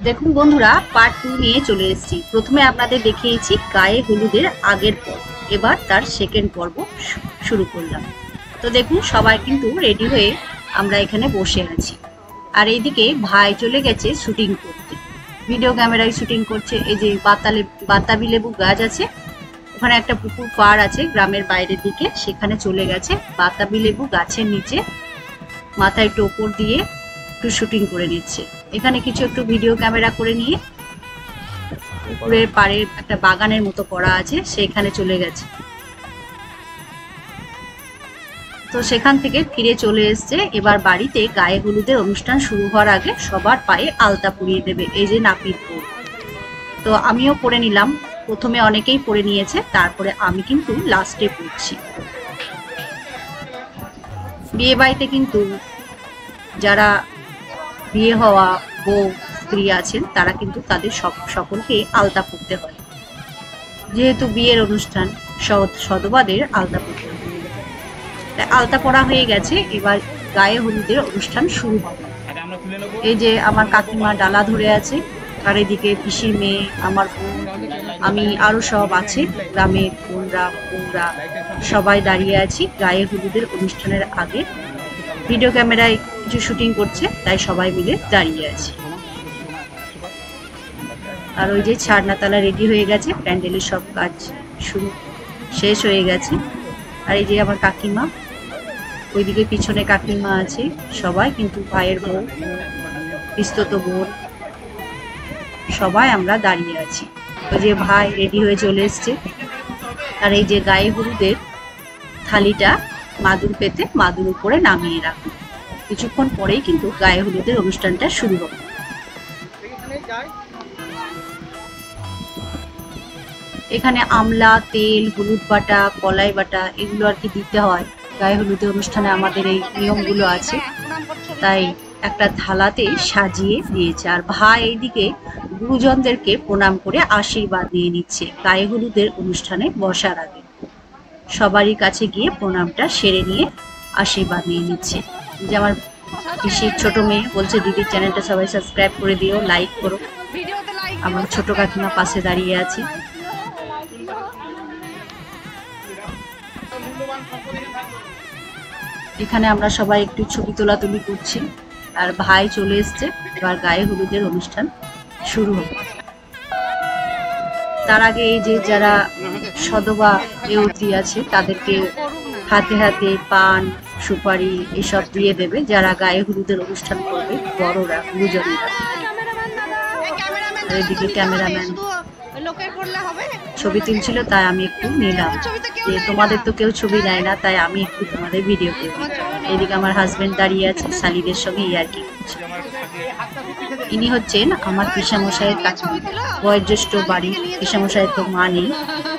দেখুন বন্ধুরা, পার্ট 2 নিয়ে চলে এসেছি। প্রথমে আপনাদের দেখিয়েছি গায়ে হলুদের আগের পর্ব, এবার তার সেকেন্ড পর্ব শুরু করলাম। তো দেখুন সবাই কিন্তু রেডি হয়ে আমরা এখানে বসে আছি, আর এইদিকে ভাই চলে গেছে শুটিং করতে, ভিডিও ক্যামেরায় শুটিং করছে। এই যে বাতাবি লেবু গাছ আছে, ওখানে একটা পুকুর পাড় আছে গ্রামের বাইরের দিকে, সেখানে চলে গেছে বাতাবি লেবু গাছের নিচে মাথায় টোপর দিয়ে একটু শুটিং করে নিচ্ছে। এখানে কিছু একটু ভিডিও ক্যামেরা করে নিয়ে পুকুরের পাড়ে একটা বাগানের মতো করা আছে, সেখানে চলে গেছে। তো সেখান থেকে ফিরে চলে এসছে। এবার বাড়িতে গায়ে হলুদের অনুষ্ঠান শুরু হওয়ার আগে সবার পায়ে আলতা পরিয়ে দেবে, এই যে নাপিত বউ। তো আমিও পরে নিলাম, প্রথমে অনেকেই পরে নিয়েছে, তারপরে আমি কিন্তু লাস্টে পড়ছি। বিয়ে বাড়িতে কিন্তু যারা বিয়ে হওয়া বউ স্ত্রী আছেন তারা কিন্তু তাদের সকলকে আলতা পরতে হয়, যেহেতু বিয়ের অনুষ্ঠান সধবাদের আলতা পরতে হয়। আলতা পরা হয়ে গেছে, এবার গায়ে হলুদের অনুষ্ঠান শুরু হবে। এই যে আমার কাকিমা ডালা ধরে আছে, আর এদিকে পিসির মেয়ে, আমার বোন, আমি আরো সব আছে গ্রামের বোনরা বউরা সবাই দাঁড়িয়ে আছি গায়ে হলুদের অনুষ্ঠানের আগে। ভিডিও ক্যামেরায় কিছু শুটিং করছে, তাই সবাই মিলে দাঁড়িয়ে আছি। আর ওই যে ছাড়নাতালা রেডি হয়ে গেছে, প্যান্ডেলের সব কাজ শুরু শেষ হয়ে গেছে। আর এই যে আমার কাকিমা, ওইদিকে পিছনে কাকিমা আছে, সবাই কিন্তু ভাইয়ের বউ, পিস্তত বোন, সবাই আমরা দাঁড়িয়ে আছি। ওই যে ভাই রেডি হয়ে চলে এসছে। আর এই যে গায়ে হলুদের থালিটা মাদুর পেতে মাদুর উপরে নামিয়ে রাখুন, কিছুক্ষণ পরেই কিন্তু গায়ে হলুদের অনুষ্ঠানটা শুরু হবে। এখানে আমলা, তেল, হলুদ বাটা, কলাই বাটা এগুলো আর কি দিতে হয় গায়ে হলুদের অনুষ্ঠানে, আমাদের এই নিয়মগুলো আছে, তাই একটা থালাতে সাজিয়ে দিয়েছে। আর ভাই এইদিকে গুরুজনদেরকে প্রণাম করে আশীর্বাদ নিয়ে নিচ্ছে গায়ে হলুদের অনুষ্ঠানে বসার আগে। সবারই কাছে গিয়ে প্রণামটা সেরে নিয়ে আশীর্বাদ নিয়ে নিচ্ছে। যে আমার পিসির ছোট মেয়ে বলছে, দিদির চ্যানেলটা সবাই সাবস্ক্রাইব করে দিও, লাইক করো। আমার ছোট কাকিমা পাশে দাঁড়িয়ে আছে। এখানে আমরা সবাই একটু ছবি তোলাতুলি করছি, আর ভাই চলে এসছে। এবার গায়ে হলুদের অনুষ্ঠান শুরু হবে। তার আগে এই যে যারা সধবা দেওত্রী আছে তাদেরকে হাতে হাতে পান, সুপারি এসব দিয়ে দেবে, যারা গায়ে হলুদের অনুষ্ঠান করবে, বড়রা, গুরুজনরা। আর এদিকে ক্যামেরাম্যান ছবি তুলছিল, তাই আমি একটু নিলাম, যে তোমাদের তো কেউ ছবি নেয় না, তাই আমি একটু তোমাদের ভিডিও করি। এদিকে আমার হাজবেন্ড দাঁড়িয়ে আছে, শালিদের সঙ্গে ইয়ার্কি করছে। ইনি হচ্ছেন আমার পিসামশাইয়ের কাকিমা, বয়োজ্যেষ্ঠ বাড়ির পিসামশাইয়ের তো মা নেই,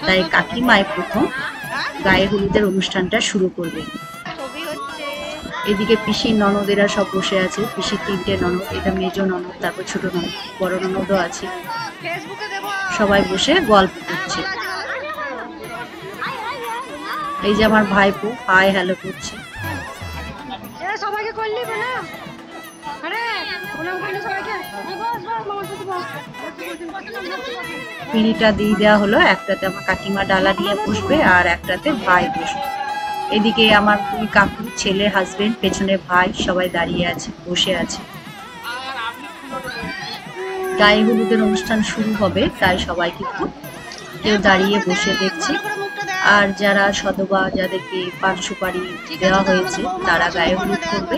তাই কাকিমায় প্রথম গায়ে হলুদের অনুষ্ঠানটা শুরু করবে। এদিকে পিসির ননদেরা সব বসে আছে, পিসির 3টে ননদ, এটা মেজ ননদ, তারপর ছোট ননদ, বড় ননদও আছে, সবাই বসে গল্প করছে। এই যে আমার ভাইপো হাই হ্যালো করছে। পিঁড়িটা দিয়ে দেওয়া হলো, একটাতে আমার কাকিমা ডালা নিয়ে বসবে আর একটাতে ভাই বসবে। এদিকে আমার দুই কাকু, ছেলে, হাজবেন্ড, পেছনে ভাই, সবাই দাঁড়িয়ে আছে, বসে আছে। গায়ে হলুদের অনুষ্ঠান শুরু হবে, তাই সবাই কিন্তু কেউ দাঁড়িয়ে বসে দেখছে। আর যারা সধবা, যাদেরকে পান সুপারি দেওয়া হয়েছে, তারা গায়ে হলুদ করবে।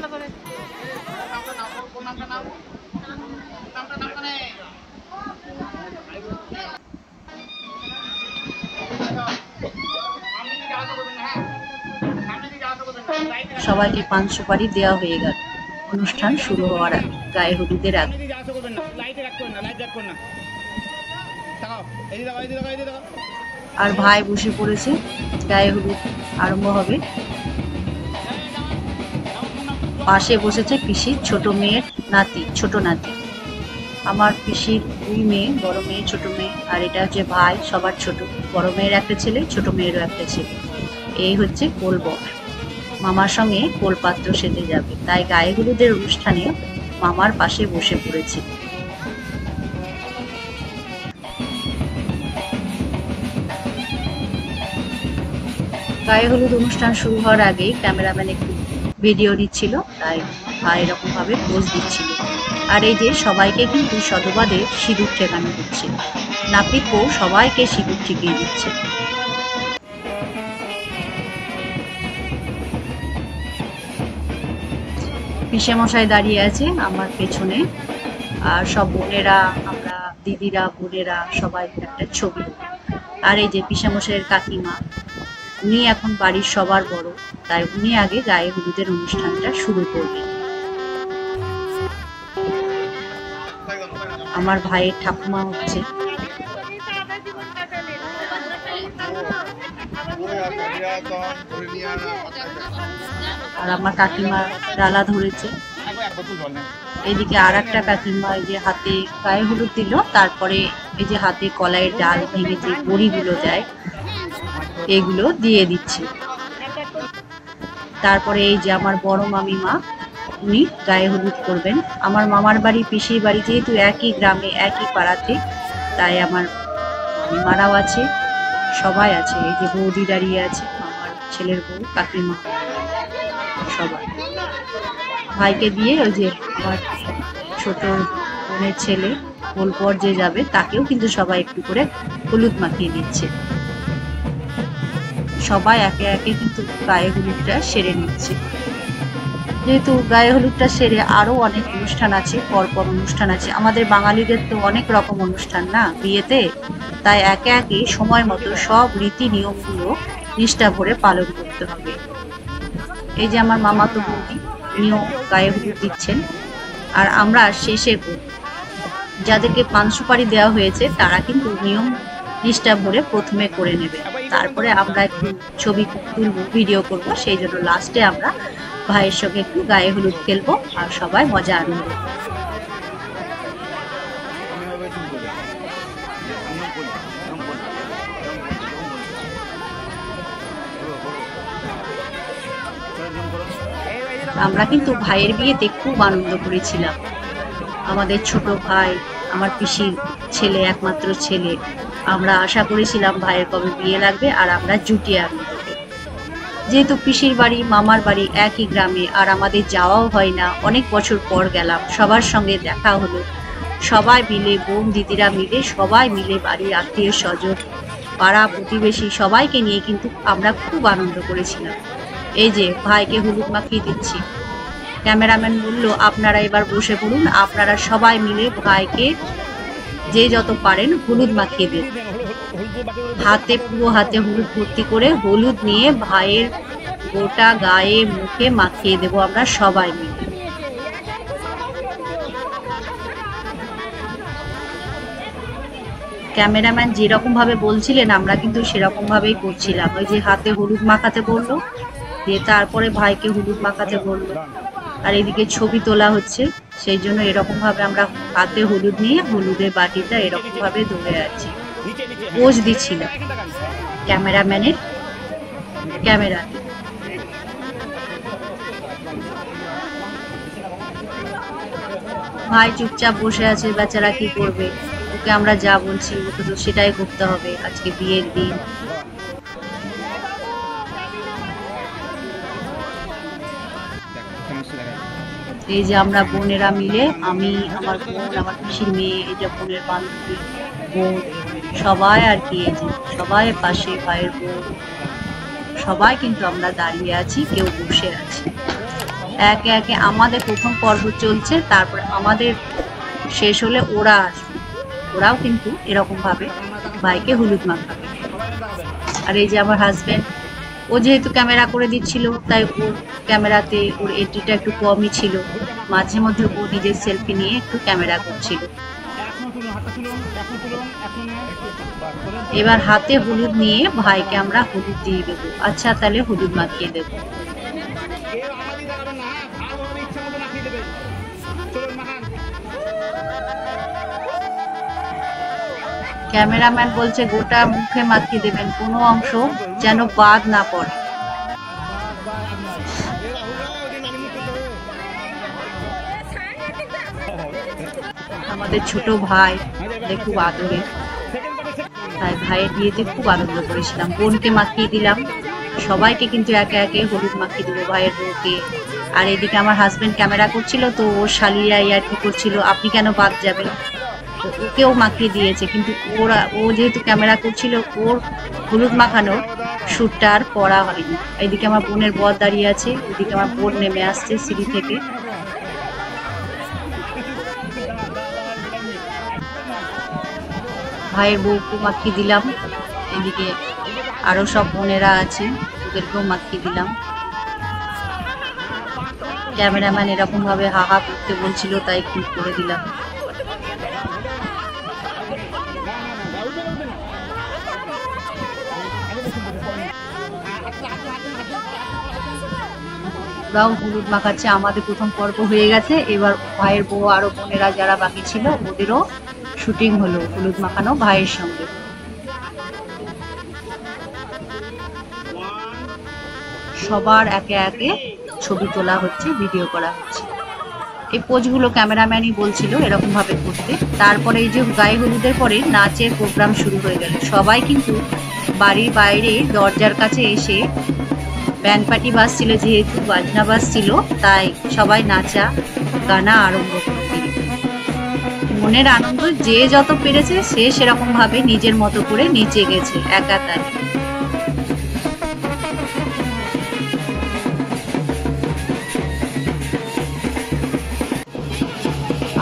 সবাইকে পান সুপারি দেওয়া হয়ে গেল অনুষ্ঠান শুরু হওয়ার আগে, গায়ে হলুদের আগে। আর ভাই বসে পড়েছে, গায়ে হলুদ আরম্ভ হবে। পাশে বসেছে পিসির ছোট মেয়ের নাতি, ছোট নাতি। আমার পিসির 2 মেয়ে, বড় মেয়ে, ছোট মেয়ে, আর এটা হচ্ছে ভাই, সবার ছোট। বড় মেয়ের একটা ছেলে, ছোট মেয়েরও একটা ছেলে। এই হচ্ছে কোলবর, মামার সঙ্গে কোলপাত্র সেজে যাবে, তাই গায়ে হলুদের অনুষ্ঠানে মামার পাশে বসে পড়েছে। গায়ে হলুদ অনুষ্ঠান শুরু হওয়ার আগেই ক্যামেরাম্যান একটু ভিডিও নিচ্ছিল, তাই ভাই এরকম ভাবে পোজ দিচ্ছিল। আর এই যে সবাইকে কিন্তু শতবাদে সিঁদুর ঠেকানো হচ্ছে, নাপিত বউ সবাইকে সিঁদুর ঠেকিয়ে দিচ্ছে। পিসেমশাই দাঁড়িয়ে আছে আমার পেছনে, আর সব বোনেরা, আমরা দিদিরা, বোনেরা সবাই একটা ছবি। আর এই যে পিসেমশাইয়ের কাকিমা, উনি এখন বাড়ির সবার বড়, তাই উনি আগে গায়ে হলুদের অনুষ্ঠানটা শুরু করবেন। আমার ভাইয়ের ঠাকুমা হচ্ছে, আর আমার কাকিমা ডালা ধরেছে। এদিকে আর একটা কাকিমা এই যে হাতে গায়ে হলুদ দিল, তারপরে এই যে হাতে কলাইয়ের ডাল ভেঙে যে বড়িগুলো দেয় এগুলো দিয়ে দিচ্ছে। তারপরে এই যে আমার বড় মামিমা, উনি গায়ে হলুদ করবেন। আমার মামার বাড়ি, পিসির বাড়ি যেহেতু একই গ্রামে একই পাড়াতে, তাই আমার মামিমারাও আছে, সবাই আছে। এই যে বৌদি দাঁড়িয়ে আছে, আমার ছেলের বউ, কাকিমা, সবাই। ভাইকে দিয়ে ওই যে আমার ছোট বোনের ছেলে পর যে যাবে তাকেও কিন্তু সবাই একটু করে হলুদ মাখিয়ে দিচ্ছে। সবাই একে একে কিন্তু গায়ে হলুদটা সেরে নিচ্ছে। যেহেতু গায়ে হলুদটা সেরে আরো অনেক অনুষ্ঠান আছে, পরপর অনুষ্ঠান আছে, আমাদের বাঙালিদের তো অনেক রকম অনুষ্ঠান না বিয়েতে, তাই একে একে সময় মতো সব রীতি নিয়মগুলো নিষ্ঠা ভরে পালন করতে হবে। এই যে আমার মামাতো বৌদি, উনিও গায়ে হলুদ দিচ্ছেন। আর আমরা শেষে যাদেরকে পান সুপারি দেওয়া হয়েছে তারা কিন্তু নিয়ম নিষ্ঠা ভরে প্রথমে করে নেবে, তারপরে আমরা একটু ছবি তুলবো, ভিডিও করব, সেই জন্য লাস্টে আমরা ভাইয়ের সঙ্গে একটু গায়ে হলুদ খেলবো আর সবাই মজা আনন্দ। আমরা কিন্তু ভাইয়ের বিয়েতে খুব আনন্দ করেছিলাম। আমাদের ছোট ভাই, আমার পিসির ছেলে, একমাত্র ছেলে, আমরা আশা করেছিলাম ভাইয়ের কবে বিয়ে লাগবে আর আমরা জুটিয়ে আনন্দ করব। যেহেতু পিসির বাড়ি, মামার বাড়ি একই গ্রামে, আর আমাদের যাওয়াও হয় না, অনেক বছর পর গেলাম, সবার সঙ্গে দেখা হলো, সবাই মিলে, বোন দিদিরা মিলে, সবাই মিলে, বাড়ির আত্মীয় স্বজন, পাড়া প্রতিবেশী সবাইকে নিয়ে কিন্তু আমরা খুব আনন্দ করেছিলাম। এই যে ভাইকে হলুদ মাখিয়ে দিচ্ছি, ক্যামেরাম্যান বলল আপনারা এবার বসে পড়ুন, আপনারা সবাই মিলে ভাইকে যে যত পারেন হলুদ মাখিয়ে দেন। হাতে, পুরো হাতে হলুদ ভর্তি করে হলুদ নিয়ে ভাইয়ের গোটা গায়ে, মুখে মাখিয়ে দেব আমরা সবাই মিলে। ক্যামেরাম্যান যেরকম ভাবে বলছিলেন আমরা কিন্তু সেরকম ভাবেই করছিলাম। ওই যে হাতে হলুদ মাখাতে বললো, দিয়ে তারপরে ভাইকে হলুদ মাখাতে বললো, আর এদিকে ছবি তোলা হচ্ছে, সেই জন্য এরকম ভাবে আমরা হাতে হলুদ নিয়ে হলুদের বাটিটা এরকম ভাবে ধরে আছি, পোজ দিচ্ছিলাম ক্যামেরাম্যানের ক্যামেরাতে। ভাই চুপচাপ বসে আছে, বেচারা কি করবে, ওকে আমরা যা বলছি ওকে তো সেটাই করতে হবে, আজকে বিয়ের দিন। এই যে আমরা বোনেরা মিলে, আমি, আমার বোন, আমার পিসির মেয়ে, এই যে বোনের বান্ধবী বোন, সবাই আর কি, এই যে সবাই পাশে, ভাইয়ের বোন, সবাই কিন্তু আমরা দাঁড়িয়ে আছি, কেউ বসে আছে। একে একে আমাদের প্রথম পর্ব চলছে, তারপরে আমাদের শেষ হলে ওরা আসবে, ওরাও কিন্তু এরকম ভাবে ভাইকে হলুদ মাখাবে। আর এই যে আমার হাজবেন্ড, ও যেহেতু ক্যামেরা করে দিচ্ছিল, তাই ওর ক্যামেরাতে ওর এন্ট্রিটা একটু কমই ছিল, মাঝে মধ্যে ও নিজের সেলফি নিয়ে একটু ক্যামেরা করছিল। এবার হাতে হলুদ নিয়ে ভাইকে আমরা হলুদ দিয়ে দেবো। আচ্ছা তাহলে হলুদ মাখিয়ে দেবো। ক্যামেরাম্যান বলছে গোটা মুখে মাখিয়ে দেবেন, কোনো অংশ যেন বাদ না পড়ে। আমাদের ছোট ভাই খুব আদরে, তাই ভাইয়ের বিয়েতে খুব আনন্দ করেছিলাম। বোনকে মাখিয়ে দিলাম, সবাইকে কিন্তু একে একে হলুদ মাখিয়ে দিল, ভাইয়ের বউকে। আর এদিকে আমার হাজবেন্ড ক্যামেরা করছিল, তো ওর শালিরা আর কি করছিল, আপনি কেন বাদ যাবেন, তো ওকেও মাখিয়ে দিয়েছে। কিন্তু ও যেহেতু ক্যামেরা করছিল, ওর হলুদ মাখানোর শ্যুটটা আর করা হয়নি। এইদিকে আমার বোনের বর দাঁড়িয়ে আছে, ওইদিকে আমার বোন নেমে আসছে সিঁড়ি থেকে। ভাইয়ের বউকে মাখিয়ে দিলাম, এদিকে আরো সব বোনেরা আছে, ওদেরকেও মাখিয়ে দিলাম। ক্যামেরাম্যান এরকম ভাবে হাহা করতে বলছিল, তাই ক্লিক করে দিলাম। ওরাও হলুদ মাখাচ্ছে, আমাদের প্রথম পর্ব হয়ে গেছে। এবার ভাইয়ের বউ আরো বোনেরা যারা বাকি ছিল ওদেরও শুটিং হলো হলুদ মাখানো ভাইয়ের সঙ্গে। সবার একে একে ছবি তোলা হচ্ছে, ভিডিও করা হচ্ছে। এই পোজগুলো ক্যামেরাম্যানই বলছিল এরকম ভাবে করতে। তারপরে এই যে গায়ে হলুদের পরে নাচের প্রোগ্রাম শুরু হয়ে গেল। সবাই কিন্তু বাড়ির বাইরে দরজার কাছে এসে, ব্যান্ড পার্টি বাজছিল, যেহেতু বাজনা বাজছিল, তাই সবাই নাচা গানা আরম্ভ করে দিল। মনের আনন্দ যে যত পেরেছে, সে সেরকম ভাবে নিজের মতো করে নেচে গেছে একাতারে।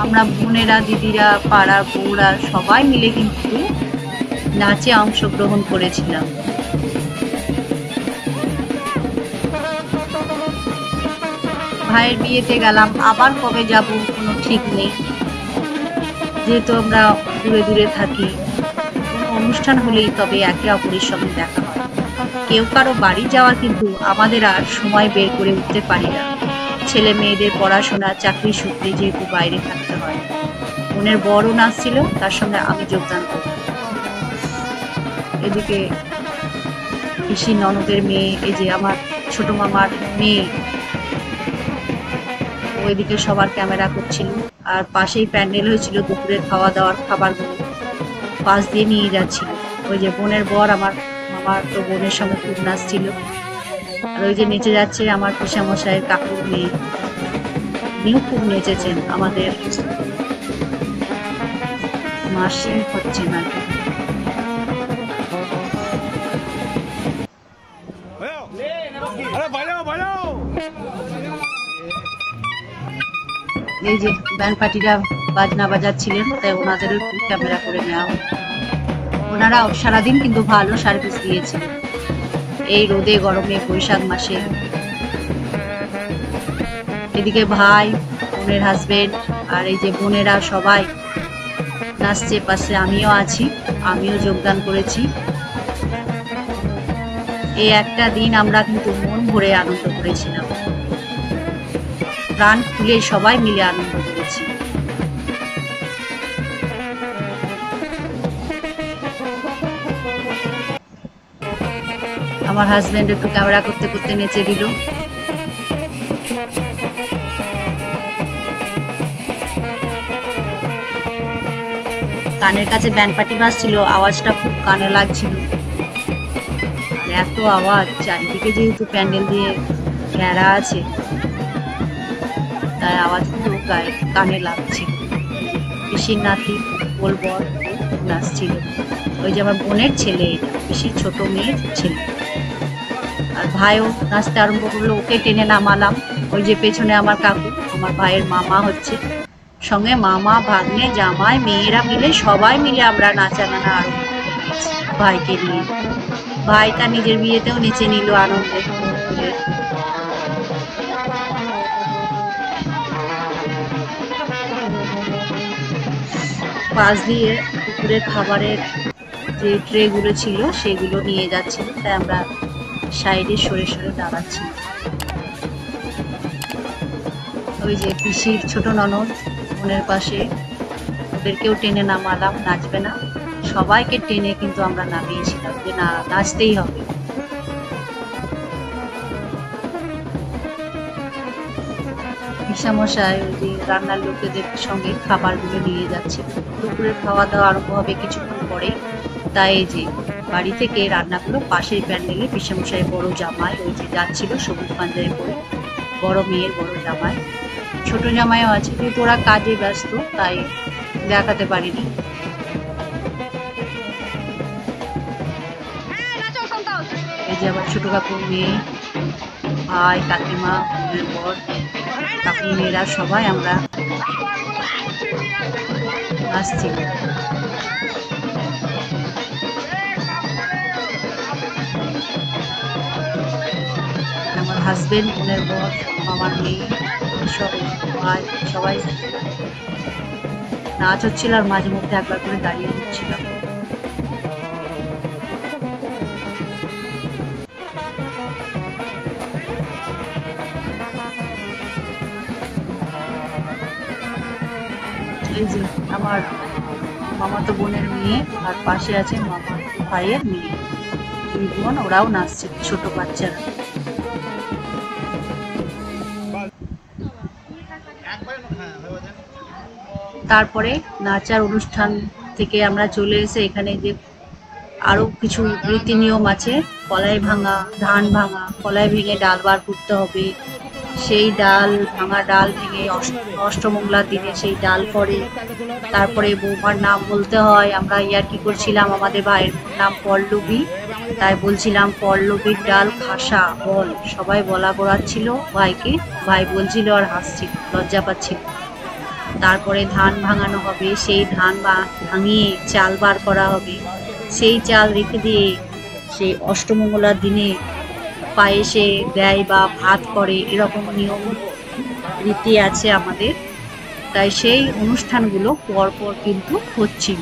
আমরা বোনেরা, দিদিরা, পাড়ার বউরা সবাই মিলে কিন্তু নাচে অংশগ্রহণ করেছিলাম। ভাইয়ের বিয়েতে গেলাম, আবার কবে যাব কোনো ঠিক নেই, যেহেতু আমরা দূরে দূরে থাকি। কোনো অনুষ্ঠান হলেই তবে একে অপরের সঙ্গে দেখা হয়। কেউ কারো বাড়ি যাওয়ার কিন্তু আমাদের আর সময় বের করে উঠতে পারি না। ছেলে মেয়েদের পড়াশোনা, চাকরি সূত্রে যেহেতু বাইরে থাকতে হয়। বোনের বড়ও নাচ ছিল, তার সঙ্গে আমি যোগদান করি। এদিকে পিসি ননদের মেয়ে, এই যে আমার ছোট মামার মেয়ে, ওইদিকে সবার ক্যামেরা করছিল। আর পাশেই প্যান্ডেল হয়েছিল, দুপুরের খাওয়া দাওয়ার খাবারগুলো পাশ দিয়ে নিয়ে যাচ্ছিল। ওই যে বোনের বর আমার মামার তো বোনের সঙ্গে খুব নাচছিল। আর ওই যে নেচে যাচ্ছে আমার পিসামশাইয়ের কাকুর মেয়ে, উনিও খুব নেচেছেন। আমাদের মাসি হচ্ছে না, এই যে ব্যান্ড পার্টিরা বাজনা বাজাচ্ছিলেন, তাই ওনাদেরও একটু ক্যামেরা করে নেওয়া। ওনারা সারাদিন কিন্তু ভালো সার্ভিস দিয়েছেন এই রোদে গরমে বৈশাখ মাসে। এদিকে ভাই, বোনের হাজবেন্ড আর এই যে বোনেরা সবাই নাচছে, পাশে আমিও আছি, আমিও যোগদান করেছি। এই একটা দিন আমরা কিন্তু মন ভরে আনন্দ করেছিলাম, প্রাণ খুলে সবাই মিলে আনন্দ করেছি। আমার হাজবেন্ড একটু ক্যামেরা করতে করতে নেচে দিল। কানের কাছে ব্যান্ড পার্টি বাজছিল, আওয়াজটা খুব কানে লাগছিল। এত আওয়াজ, চারিদিকে যেহেতু প্যান্ডেল দিয়ে ঘেরা আছে, তাই আওয়াজগুলো কানে লাগছে। পিসির নাতি বলবর নাচছিল, ওই যে আমার বোনের ছেলে, পিসির ছোট মেয়ের ছেলে। আর ভাইও নাচতে আরম্ভ করলো, ওকে টেনে নামালাম। ওই যে পেছনে আমার কাকু, আমার ভাইয়ের মামা হচ্ছে, সঙ্গে মামা, ভাগ্নে, জামাই, মেয়েরা মিলে সবাই মিলে আমরা নাচা গানা আরম্ভ করেছি ভাইকে নিয়ে। ভাই তার নিজের বিয়েতেও নেচে নিল আনন্দে। পাশ দিয়ে দুপুরের খাবারের যে ট্রে গুলো ছিল সেগুলো নিয়ে যাচ্ছিল, তাই আমরা সাইডে সরে সরে দাঁড়াচ্ছি। ওই যে পিসির ছোট ননদ বোনের পাশে, ওদেরকেও টেনে নামালাম। নাচবে না, সবাইকে টেনে কিন্তু আমরা নামিয়েছিলাম যে না, নাচতেই হবে। পিসামশাই ওই যে রান্নার লোকেদের সঙ্গে খাবারগুলো নিয়ে যাচ্ছে। দুপুরের খাওয়া দাওয়া আরম্ভ হবে কিছুক্ষণ পরে, তাই এই যে বাড়ি থেকে রান্নাগুলো পাশের প্যান্ডেলে পিসেমশাই বড় জামাই ওই যে যাচ্ছিল সবুজ পাঞ্জাবি পরে, বড় মেয়ের বড় জামাই, ছোট জামাইও আছে, কিন্তু ওরা কাজে ব্যস্ত তাই দেখাতে পারিনি। এই যে আবার ছোট কাকুর মেয়ে, ভাই, কাকিমা, বোনের বর, কাকুর মেয়েরা সবাই আমরা আসছি। আমার হাজবেন্ড, বোনের বর, মামার মেয়ে, সব ভাই সবাই নাচ হচ্ছিল আর মাঝে মধ্যে একবার করে দাঁড়িয়ে হচ্ছিলাম। এই যে আমার মামাতো বোনের মেয়ে আর পাশে আছে মামা ভাইয়ের মেয়ে, দুই বোন, ওরাও নাচছে, ছোট বাচ্চারা। তারপরে নাচার অনুষ্ঠান থেকে আমরা চলে এসে এখানে যে আরো কিছু রীতি নিয়ম আছে, কলাই ভাঙা, ধান ভাঙা, কলাই ভেঙে ডাল বার করতে হবে, সেই ডাল ভাঙা ডাল ভেঙে অষ্টমঙ্গলার দিনে সেই ডাল করে, তারপরে বৌমার নাম বলতে হয়। আমরা ইয়ার্কি করছিলাম, আমাদের ভাইয়ের নাম পল্লবী, তাই বলছিলাম পল্লবীর ডাল খাসা বল, সবাই বলা করাচ্ছিল ভাইকে, ভাই বলছিল আর হাসছিল, লজ্জা পাচ্ছিল। তারপরে ধান ভাঙানো হবে, সেই ধান ভাঙিয়ে চাল বার করা হবে, সেই চাল রেখে দিয়ে সেই অষ্টমঙ্গলার দিনে পায়েসে দেয় বা ভাত করে, এরকম নিয়ম রীতি আছে আমাদের। তাই সেই অনুষ্ঠানগুলো পরপর কিন্তু হচ্ছিল।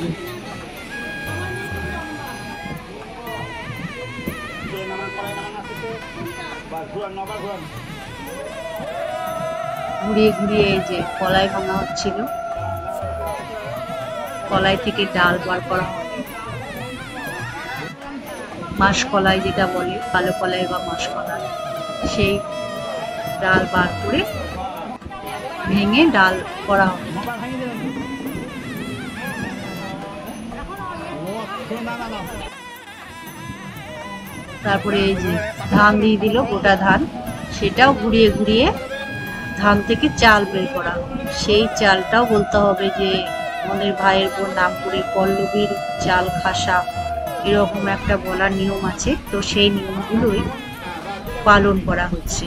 ঘুরিয়ে ঘুরিয়ে এই যে কলাই ভাঙা হচ্ছিল, কলাই থেকে ডাল বার করা হবে, মাসকলাই যেটা বলে, কালো কলাই বা মাসকলাই, সেই ডাল বার করে ভেঙে ডাল করা হবে। তারপরে এই যে ধান দিয়ে দিল, গোটা ধান, সেটাও ঘুরিয়ে ঘুরিয়ে ধান থেকে চাল বের করা, সেই চালটাও বলতে হবে যে আমাদের ভাইয়ের বোন নাম করে পল্লবীর চাল খাসা, এরকম একটা বলার নিয়ম আছে। তো সেই নিয়মগুলোই পালন করা হচ্ছে।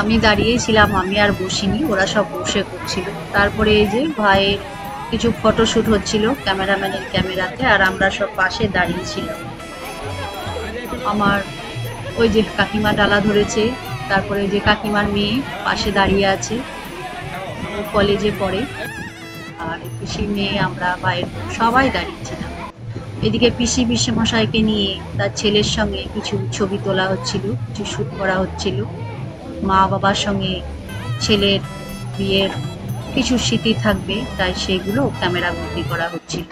আমি দাঁড়িয়েছিলাম, আমি আর বসিনি, ওরা সব বসে করছিল। তারপরে এই যে ভাইয়ের কিছু ফটোশুট হচ্ছিল ক্যামেরাম্যানের ক্যামেরাতে, আর আমরা সব পাশে দাঁড়িয়েছিলাম। আমার ওই যে কাকিমা ডালা ধরেছে, তারপরে যে কাকিমার মেয়ে পাশে দাঁড়িয়ে আছে, কলেজে পড়ে, আর পিসির মেয়ে, আমরা ভাইয়ের সবাই দাঁড়িয়েছিলাম। এদিকে পিসি মশাইকে নিয়ে তার ছেলের সঙ্গে কিছু ছবি তোলা হচ্ছিল, কিছু শ্যুট করা হচ্ছিল। মা বাবার সঙ্গে ছেলের বিয়ের কিছু স্মৃতি থাকবে, তাই সেগুলো ক্যামেরা বন্দি করা হচ্ছিল।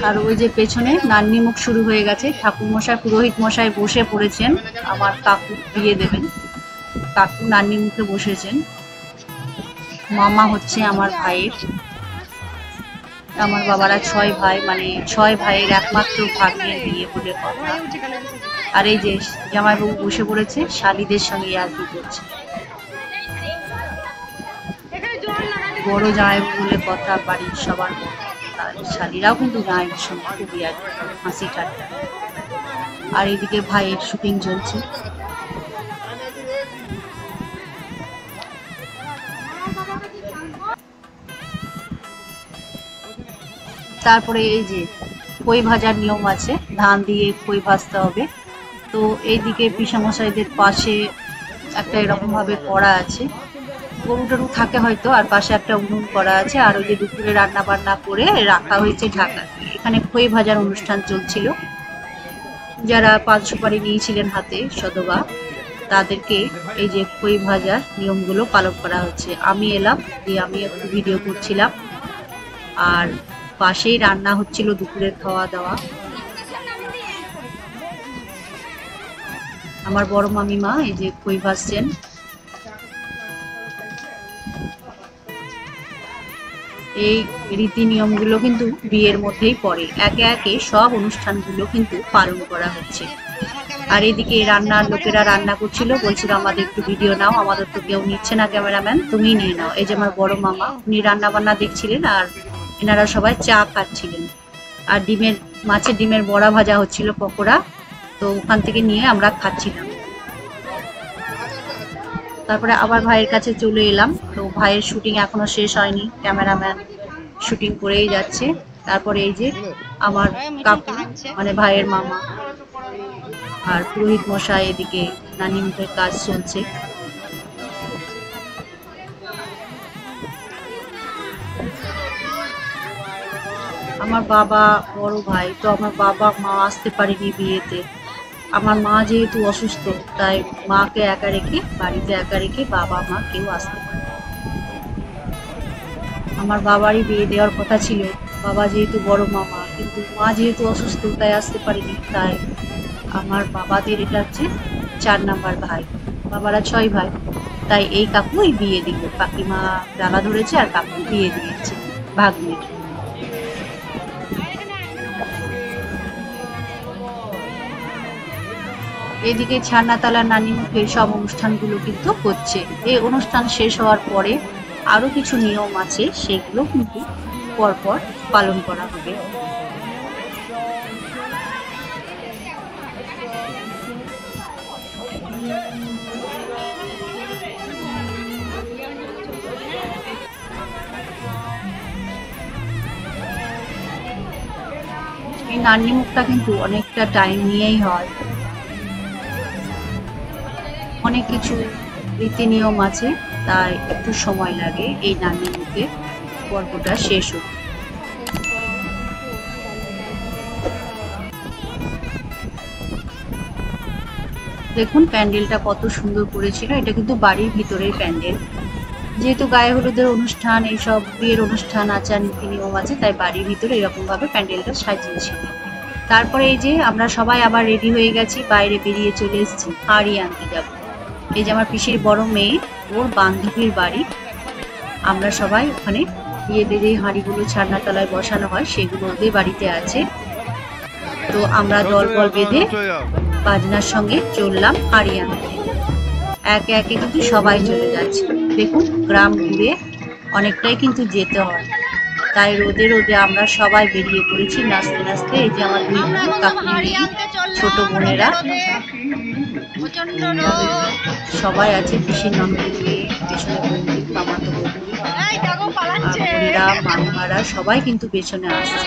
আর ওই যে পেছনে নান্নি মুখ শুরু হয়ে গেছে, ঠাকুর মশাই, পুরোহিত মশাই বসে পড়েছেন, আমার কাকু বিয়ে দেবেন, কাকু নান্নি মুখে বসেছেন। মামা হচ্ছে আমার ভাইয়ের, আমার বাবারা 6 ভাই, মানে 6 ভাইয়ের একমাত্র ভাগ্নের বিয়ে বলে কথা। আর এই যে জামাইবাবু বসে পড়েছে, শালিদের সঙ্গে ইয়ার্কি করছে, বড় জামাইবাবু বলে কথা বাড়ির সবার, আর শালিরাও কিন্তু জামাইবাবুর সঙ্গে খুবই হাসি ঠাট্টা। আর এদিকে ভাইয়ের শুটিং চলছে। তারপরে এই যে খই ভাজার নিয়ম আছে, ধান দিয়ে খই ভাজতে হবে। তো এইদিকে পিসামশাইদের পাশে একটা এরকম ভাবে করা আছে, গরু টরু থাকে হয়তো, আর পাশে একটা উনুন করা আছে, আর ওই যে দুপুরে রান্না বান্না করে রাখা হয়েছে ঢাকা। এখানে খই ভাজার অনুষ্ঠান চলছিল। যারা 5 সুপারি নিয়েছিলেন হাতে সদবা, তাদেরকে এই যে খই ভাজার নিয়মগুলো পালন করা হচ্ছে। আমি এলাম, দিয়ে আমি একটু ভিডিও করছিলাম, আর পাশেই রান্না হচ্ছিল দুপুরের খাওয়া দাওয়া। আমার বড় মামিমা এই যে খই ভাজছেন। এই রীতি নিয়মগুলো কিন্তু বিয়ের মধ্যেই পড়ে, একে একে সব অনুষ্ঠানগুলো কিন্তু পালন করা হচ্ছে। আর এদিকে রান্নার লোকেরা রান্না করছিল, বলছিল আমাদের একটু ভিডিও নাও, আমাদের তো কেউ নিচ্ছে না ক্যামেরাম্যান, তুমি নিয়ে নাও। এই যে আমার বড় মামা, উনি রান্না বান্না দেখছিলেন, আর এনারা সবাই চা খাচ্ছিলেন। আর মাছের ডিমের বড়া ভাজা হচ্ছিল, পকোড়া, তো ওখান থেকে নিয়ে আমরা খাচ্ছিলাম। তারপরে আবার ভাইয়ের কাছে চলে এলাম। তো ভাইয়ের শুটিং এখনো শেষ হয়নি, ক্যামেরাম্যান শুটিং করেই যাচ্ছে। তারপরে এই যে আমার কাকু, মানে ভাইয়ের মামা, আর পুরোহিত মশাই এদিকে নানি মুখের কাজ চলছে। আমার বাবা বড় ভাই, তো আমার বাবা মা আসতে পারেনি বিয়েতে। আমার মা যেহেতু অসুস্থ, তাই মাকে একা রেখে, বাড়িতে একা রেখে বাবা মা কেউ আসতে পারে। আমার বাবারই বিয়ে দেওয়ার কথা ছিল, বাবা যেহেতু বড় মামা, কিন্তু মা যেহেতু অসুস্থ তাই আসতে পারেনি। তাই আমার বাবাদের এটা হচ্ছে 4 নাম্বার ভাই, বাবারা 6 ভাই, তাই এই কাকুই বিয়ে দিল। কাকিমা ডালা ধরেছে আর কাকু বিয়ে দিয়েছে ভাগ্নের। এদিকে ছান্নাতলা নানি মুখে সব অনুষ্ঠানগুলো কিন্তু হচ্ছে। এই অনুষ্ঠান শেষ হওয়ার পরে আরো কিছু নিয়ম আছে, সেগুলো কিন্তু পরপর পালন করা হবে। এই নানি মুখটা কিন্তু অনেকটা টাইম নিয়েই হয়, অনেক কিছু রীতি নিয়ম আছে, তাই একটু সময় লাগে এই নানি মুখে পর্বটা শেষ হতে। দেখুন প্যান্ডেলটা কত সুন্দর করেছিল, এটা কিন্তু বাড়ির ভিতরের প্যান্ডেল। যেহেতু গায়ে হলুদের অনুষ্ঠান, এইসব বিয়ের অনুষ্ঠান, আচার নীতি নিয়ম আছে, তাই বাড়ির ভিতরে এরকম ভাবে প্যান্ডেলটা সাজিয়েছিল। তারপরে এই যে আমরা সবাই আবার রেডি হয়ে গেছি, বাইরে বেরিয়ে চলে এসেছি হাঁড়ি আনতে যাবো। এই যে আমার পিসির বড় মেয়ে, ওর বান্ধবীর বাড়ি। আমরা সবাই ওখানে বিয়েতে যে হাঁড়িগুলো ছান্নাতলায় বসানো হয়, সেগুলো ওদের বাড়িতে আছে। তো আমরা দল বল বেঁধে বাজনার সঙ্গে চললাম হাঁড়ি আনতে। একে একে কিন্তু সবাই চলে যাচ্ছে। দেখুন গ্রাম ঘুরে অনেকটাই কিন্তু যেতে হয়, তাই রোদে রোদে আমরা সবাই বেরিয়ে পড়েছি নাচতে নাচতে। এই যে আমার 2 বোন, কাকুনি, ছোট বোনেরা সবাই আছে, পিসির ননদের মেয়ে, পেছনে বৌদি, মামাতো বৌদি, বোনেরা, মামিমারা সবাই কিন্তু পেছনে আসছে।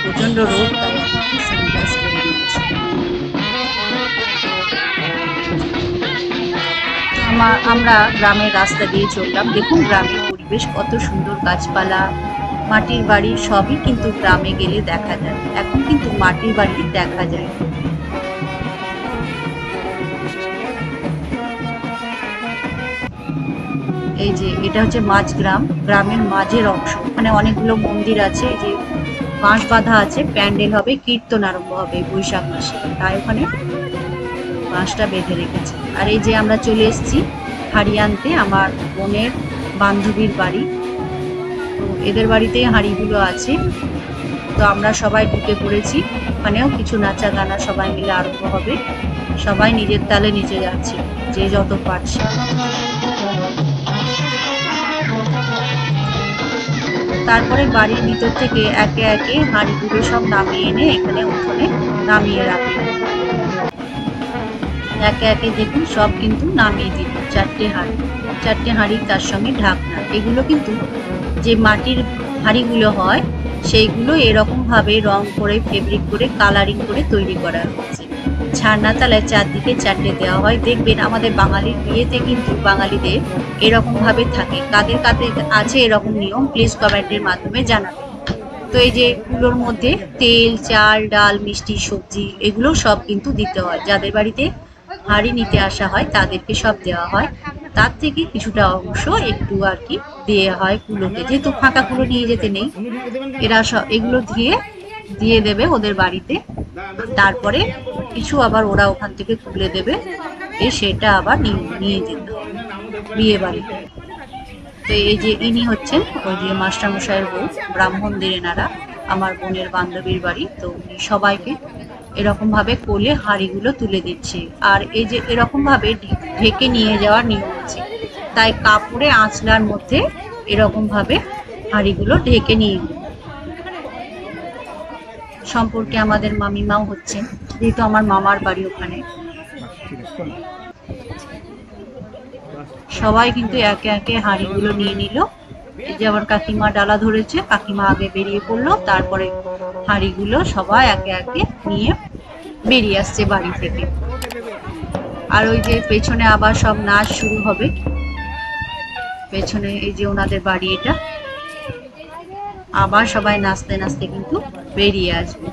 প্রচন্ড রোদ, তাই আমি স্যানিটাইজ করে দিয়েছি। আমরা গ্রামের রাস্তা দিয়ে চললাম। দেখুন গ্রামের পরিবেশ কত সুন্দর, গাছপালা, মাটির বাড়ি, সবই কিন্তু গ্রামে গেলে দেখা যায়। এখন কিন্তু মাটির বাড়ি দেখা যায়। এই যে এটা হচ্ছে মাঝগ্রাম, গ্রামের মাঝের অংশ। ওখানে অনেকগুলো মন্দির আছে, যে বাঁশ বাঁধা আছে, প্যান্ডেল হবে, কীর্তন আরম্ভ হবে বৈশাখ মাসে, তাই ওখানে বাঁশটা বেঁধে রেখেছে। আর এই যে আমরা চলে এসেছি হাঁড়ি আনতে, আমার বোনের বান্ধবীর বাড়ি। তো এদের বাড়িতেই হাঁড়িগুলো আছে। তো আমরা সবাই ঢুকে পড়েছি, ওখানেও কিছু নাচা গানা সবাই মিলে আরম্ভ হবে। সবাই নিজের তালে নিচে যাচ্ছে, যে যত পারছে। তারপরে বাড়ির ভিতর থেকে একে একে হাঁড়িগুলো সব নামিয়ে এনে এখানে উঠোনে নামিয়ে রাখে। একে একে দেখুন সব কিন্তু নামিয়ে দিল। 4টে হাঁড়ি, তার সঙ্গে ঢাকনা। এগুলো কিন্তু যে মাটির হাঁড়িগুলো হয়, সেইগুলো এরকম ভাবে রং করে, ফেব্রিক করে, কালারিং করে তৈরি করা হচ্ছে। ছান্নাতলায় 4 দিকে 4টে দেওয়া হয়। দেখবেন আমাদের বাঙালির বিয়েতে কিন্তু বাঙালিদের এরকম ভাবে থাকে। কাদের কাদের আছে এরকম নিয়ম, প্লিজ কমেন্টের মাধ্যমে জানাবেন। তো এই যে কুলোর মধ্যে তেল, চাল, ডাল, মিষ্টি, সবজি এগুলো সব কিন্তু দিতে হয়। যাদের বাড়িতে হাঁড়ি নিতে আসা হয় তাদেরকে সব দেওয়া হয়। তার থেকে কিছুটা অংশ একটু আর কি দেওয়া হয় কুলোকে, যেহেতু ফাঁকা কুলো নিয়ে যেতে নেই। এরা সব এগুলো দিয়ে দেবে ওদের বাড়িতে। তারপরে কিছু আবার ওরা ওখান থেকে তুলে দেবে, সেটা আবার নিয়ে যেতে হবে বিয়ে বাড়িতে। তো এই যে ইনি হচ্ছেন ওই যে মাস্টারমশাইয়ের বউ, ব্রাহ্মণদের এনারা, আমার বোনের বান্ধবীর বাড়ি। তো উনি সবাইকে এরকম ভাবে কোলে হাঁড়িগুলো তুলে দিচ্ছে। আর এই যে এরকম ভাবে ঢেকে নিয়ে যাওয়ার নিয়ম আছে, তাই কাপড়ে আঁচলার মধ্যে এরকম ভাবে হাঁড়িগুলো ঢেকে নিয়ে সম্পর্কে আমাদের মামিমাও হচ্ছেন, যেহেতু আমার মামার বাড়ি ওখানে। সবাই কিন্তু একে একে হাঁড়িগুলো নিয়ে নিল। এই যে আমার কাকিমা ডালা ধরেছে, কাকিমা আগে বেরিয়ে পড়লো, তারপরে হাঁড়িগুলো সবাই একে একে নিয়ে বেরিয়ে আসছে বাড়ি থেকে। আর ওই যে পেছনে আবার সব নাচ শুরু হবে, পেছনে এই যে ওনাদের বাড়ি এটা, আবার সবাই নাচতে নাচতে কিন্তু বেরিয়ে আসবে।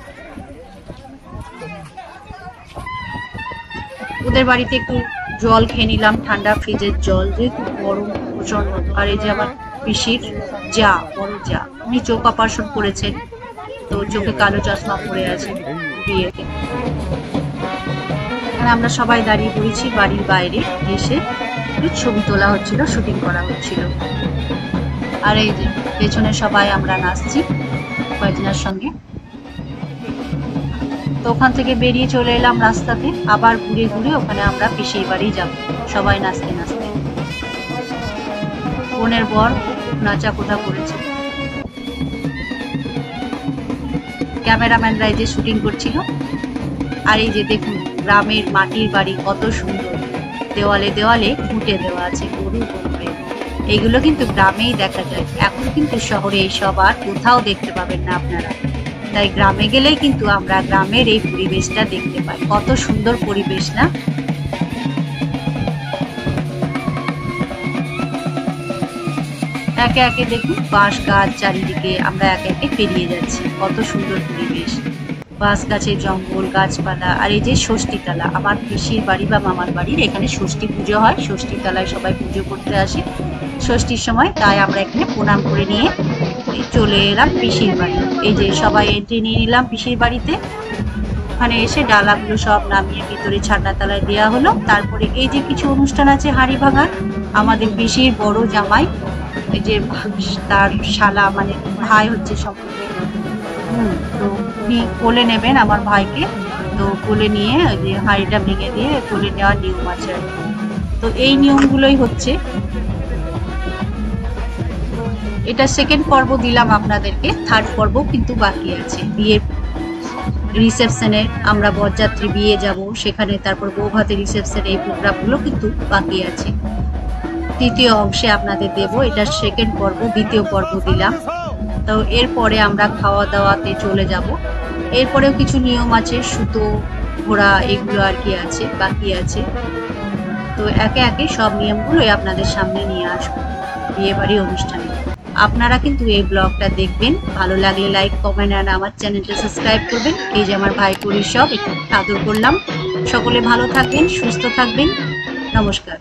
ওদের বাড়িতে একটু জল খেয়ে নিলাম, ঠান্ডা ফ্রিজের জল, যেহেতু গরম প্রচন্ড। আর এই যে আমার পিসির যা, বড় যা, উনি চোখ অপারেশন করেছেন, তো চোখে কালো চশমা পরে আছে বিয়েতে। আর আমরা সবাই দাঁড়িয়ে পড়েছি বাড়ির বাইরে এসে, ছবি তোলা হচ্ছিল, শুটিং করা হচ্ছিল। আর এই যে পেছনে সবাই আমরা নাচছি কয়েকজনের সঙ্গে। তো ওখান থেকে বেরিয়ে চলে এলাম রাস্তাতে, আবার ঘুরে ঘুরে ওখানে আমরা পিসির বাড়ি যাব, সবাই নাচতে নাচতে। বোনের বর নাচা কোথা করেছে, ক্যামেরাম্যানরা এই যে শুটিং করছিল। আর এই যে দেখুন গ্রামের মাটির বাড়ি কত সুন্দর, দেওয়ালে দেওয়ালে ঘুঁটে দেওয়া আছে গরু গোবরে। এইগুলো কিন্তু গ্রামেই দেখা যায়, এখন কিন্তু শহরে এইসব আর কোথাও দেখতে পাবেন না আপনারা। তাই গ্রামে গেলেই কিন্তু আমরা গ্রামের এই পরিবেশটা দেখতে পাই, কত সুন্দর পরিবেশ না। একে একে দেখুন বাঁশ গাছ চারিদিকে, আমরা একে একে পেরিয়ে যাচ্ছি, কত সুন্দর পরিবেশ, বাঁশ গাছের জঙ্গল, গাছপালা। আর এই যে ষষ্ঠী তলা, আমার পিসির বাড়ি বা মামার বাড়ির এখানে ষষ্ঠী পুজো হয়, ষষ্ঠী তলায় সবাই পুজো করতে আসে ষষ্ঠীর সময়। তাই আমরা এখানে প্রণাম করে নিয়ে চলে এলাম পিসির বাড়ি। এই যে সবাই এন্ট্রি নিয়ে নিলাম পিসির বাড়িতে। ওখানে এসে ডালাগুলো সব নামিয়ে ভিতরে ছাদনা তলায় দেওয়া হলো। তারপরে এই যে কিছু অনুষ্ঠান আছে হাঁড়ি ভাঙার, আমাদের পিসির বড় জামাই, এই যে তার শালা মানে ভাই হচ্ছে সম্পর্কে, তো উনি কোলে নেবেন আমার ভাইকে। তো কোলে নিয়ে ওই যে হাঁড়িটা ভেঙে দিয়ে কোলে নেওয়ার নিয়ম আছে। তো এই নিয়মগুলোই হচ্ছে। এটা সেকেন্ড পর্ব দিলাম আপনাদেরকে, থার্ড পর্ব কিন্তু বাকি আছে। বিয়ের রিসেপশনে আমরা বরযাত্রী বিয়ে যাব, সেখানে তারপর বউ ভাতের রিসেপশন, এই প্রোগ্রামগুলো কিন্তু বাকি আছে। তৃতীয় অংশে আপনাদের দেব, এটা সেকেন্ড পর্ব, দ্বিতীয় পর্ব দিলাম। তো এরপরে আমরা খাওয়া দাওয়াতে চলে যাব। এরপরেও কিছু নিয়ম আছে, সুতো ঘোরা এগুলো আর কি আছে, বাকি আছে। তো একে একে সব নিয়মগুলোই আপনাদের সামনে নিয়ে আসবো বিয়ে বাড়ি অনুষ্ঠানে। আপনারা কিন্তু এই ব্লগটা দেখবেন, ভালো লাগলে লাইক, কমেন্ট আর আমার চ্যানেলটা সাবস্ক্রাইব করবেন। এই যে আমার ভাই পরি সব একটু আদর করলাম। সকলে ভালো থাকবেন, সুস্থ থাকবেন, নমস্কার।